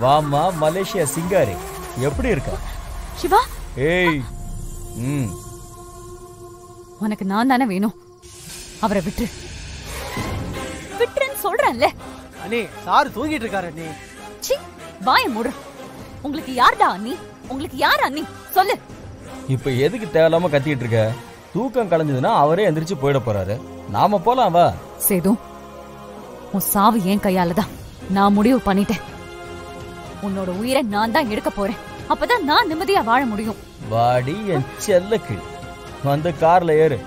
வாமா மலேசியா சிங்காரி, எப்படி இருக்க? சிவா, ஏய், உனக்கு நான் தானே வேணும். அவரை விட்டு விட்டுன்னு சொல்றேன்ல. அண்ணே, சார் தூங்கிட்டு இருக்காரு அண்ணே. சி, வாய மூடு. உங்களுக்கு யார்டா அண்ணி? உங்களுக்கு யார் அண்ணி? சொல்லு. இப்ப எதுக்கு தேவையில்லாம கத்திட்டு இருக்க? தூக்கம் கலைஞ்சதுன்னா அவரே எந்திரிச்சு போயிட போறாரு. நாம போலாம் வா. சேது, உன் சாவு என் கையாலதான். நான் முடிவு பண்ணிட்டேன். உன்னோட உயிரை நான் தான் எடுக்க போறேன். அப்பதான் நான் நிம்மதியா வாழ முடியும். வாடி என் செல்ல கிளி, வந்து கார்ல ஏறு.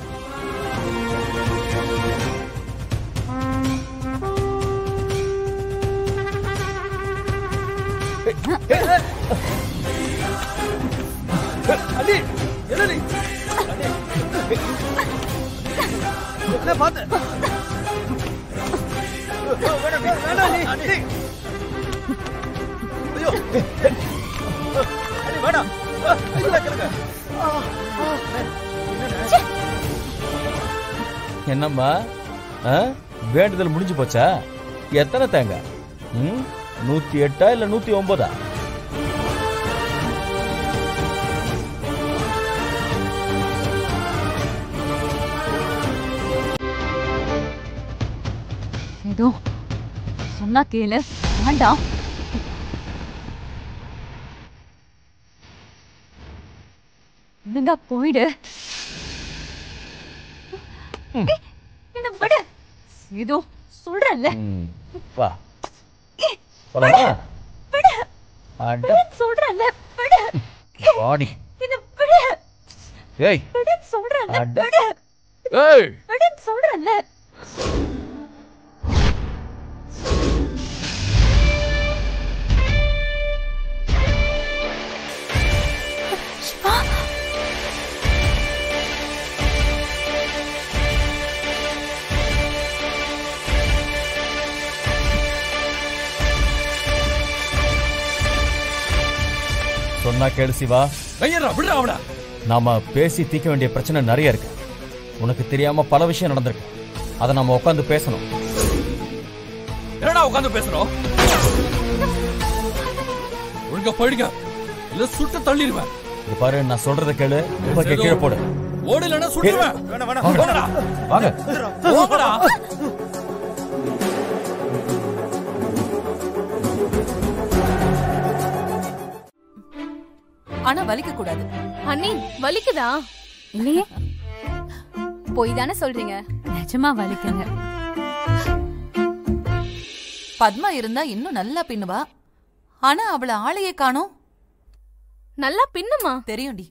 அண்ணே, என்ன நீ? என்ன பாத்து? வேணாம் நீ. அண்ணே. ஐயோ. அண்ணே வேணாம். ஐயோ கேளுங்க. என்னம்மா, வேண்டுதல் முடிஞ்சு போச்சா? எத்தனை தேங்காய்? 108 இல்ல 109? ஏதோ சொன்னா கேளு. வேண்டாம். நீங்க போயிடு. என்ன விடு. ஏதோ சொல்றேன்ல. வா போலாமா? விடு. அட சொல்றேன்ல. விடு. வாடி. என்ன விடு. ஏய், விடு சொல்றேன்ல. அட. விடு. ஏய், விடு சொல்றேன்ல. சிவா, சொன்னா கேளு சிவா. கையறா, விடுறா அவன. நாம பேசி தீர்க்க வேண்டிய பிரச்சனை நிறைய இருக்கு. உனக்கு தெரியாம பல விஷயம் நடந்திருக்கு. அதை நாம உட்காந்து பேசணும். என்னடா உட்கார்ந்து பேசுறோம்? ஒழுங்கா போயிடுங்க, இல்ல சுட்டு தள்ளிடுவேன். இங்க பாரு, நான் சொல்றத கேளு. இப்ப கீழே போடு. ஓடலன்னா சுட்டுவேன். வேணாம் வேணாம். போங்கடா. வாங்க. போங்கடா. ஆனா வலிக்க கூடாது. அண்ணி, வலிக்குதா? இல்லையே, போய் தானே சொல்றீங்க. நிஜமா வலிக்குங்க. பத்மா இருந்தா இன்னும் நல்லா பின்னுவா. ஆனா அவள ஆளையே காணோம். நல்லா பின்னுமா? தெரியும்டி.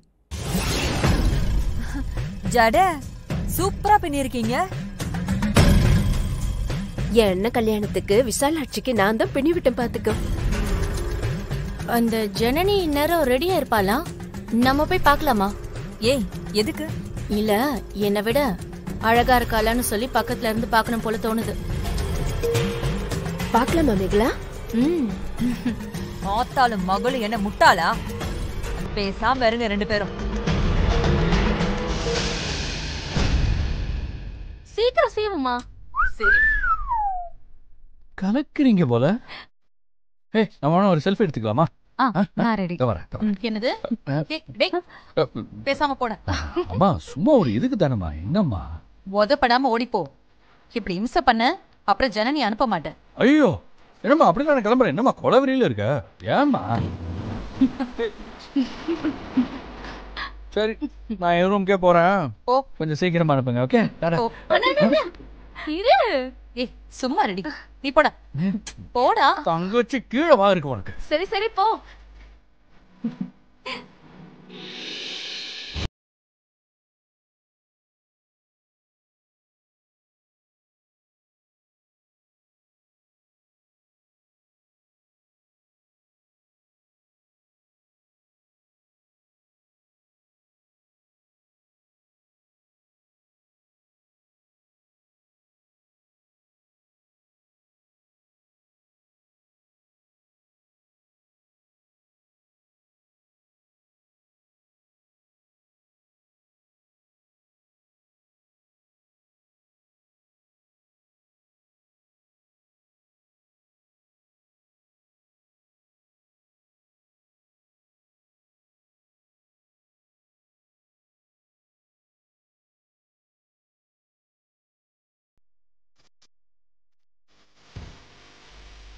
ஜட சூப்பரா பின்னிருக்கீங்க. என் அண்ணன் கல்யாணத்துக்கு விசாலாட்சிக்கு நான் தான் பின்னி விட்டேன் பாத்துக்க. அந்த ஜனனி இந்நேரம் ரெடியா இருப்பாளா? நம்ம போய் பாக்கலாமா? ஏய், எதுக்கு? இல்ல, என்னை விட அழகா இருக்காளான்னு சொல்லி பக்கத்துல இருந்து பாக்கணும் போல தோணுது. பாக்கலாமா மேகலா? ஆத்தாலும் மகளும் என்ன முட்டாளா? பேசாம இருங்க ரெண்டு பேரும். சீக்கிரம் செய்வோமா? சரி, கலக்குறீங்க போல. ஏய், நம்ம ஒரு செல்ஃபி எடுத்துக்கலாமா? நான் ரெடி. என்னது? டேய், பேசாம போட. அம்மா சும்மா ஒரு இதுக்கு தானம்மா. என்னம்மா உதப்படாம ஓடிப்போ. இப்படி இம்சை பண்ண அப்புறம் ஜனனி அனுப்ப மாட்டேன். ஐயோ, என்னம்மா அப்படி நான் கிளம்புறேன். என்னம்மா கொலவெறியில இருக்க? ஏம்மா? சரி, நான் என் ரூம்க்கே போறேன். ஓ, கொஞ்சம் சீக்கிரமா அனுப்புங்க. ஓகே, இரு. ஏய் சும்மா ரெடி. நீ போடா. போடா. தங்கச்சி கீழே வா இருக்கு உனக்கு. சரி சரி போ.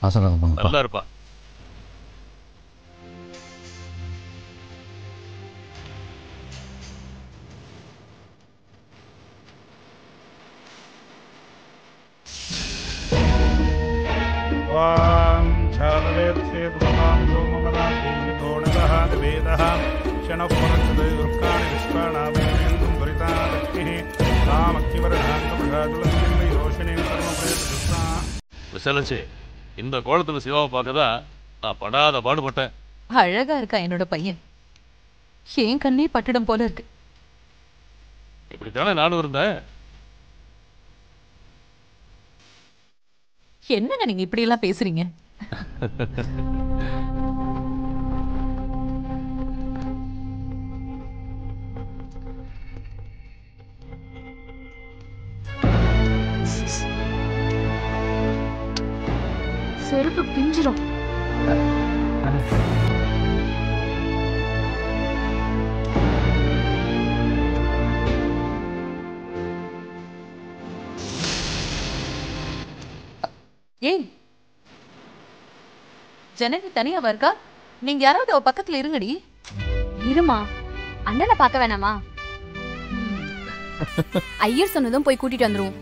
ஆசீர்வாதம் பண்ணுப்பா. நல்லா இருப்பா. விசலச்சு, இந்த கோலத்துல சிவாவை பார்க்கதான் நான் படாத பாடுபட்டேன். அழகா இருக்கா என்னோட பையன். ஏன் கண்ணே பட்டுடம் போல இருக்கு. இப்படித்தானே நானும் இருந்தேன். என்னங்க நீங்க இப்படி எல்லாம் பேசுறீங்க? செருப்பு பிஞ்சிரும். ஏய், ஜனனி தனியாவா இருக்கா? நீங்க யாராவது அவ பக்கத்துல இருங்கடி. இருமா, அண்ணனை பார்க்க வேணாமா? ஐயர் சொன்னதும் போய் கூட்டிட்டு வந்துருவோம்.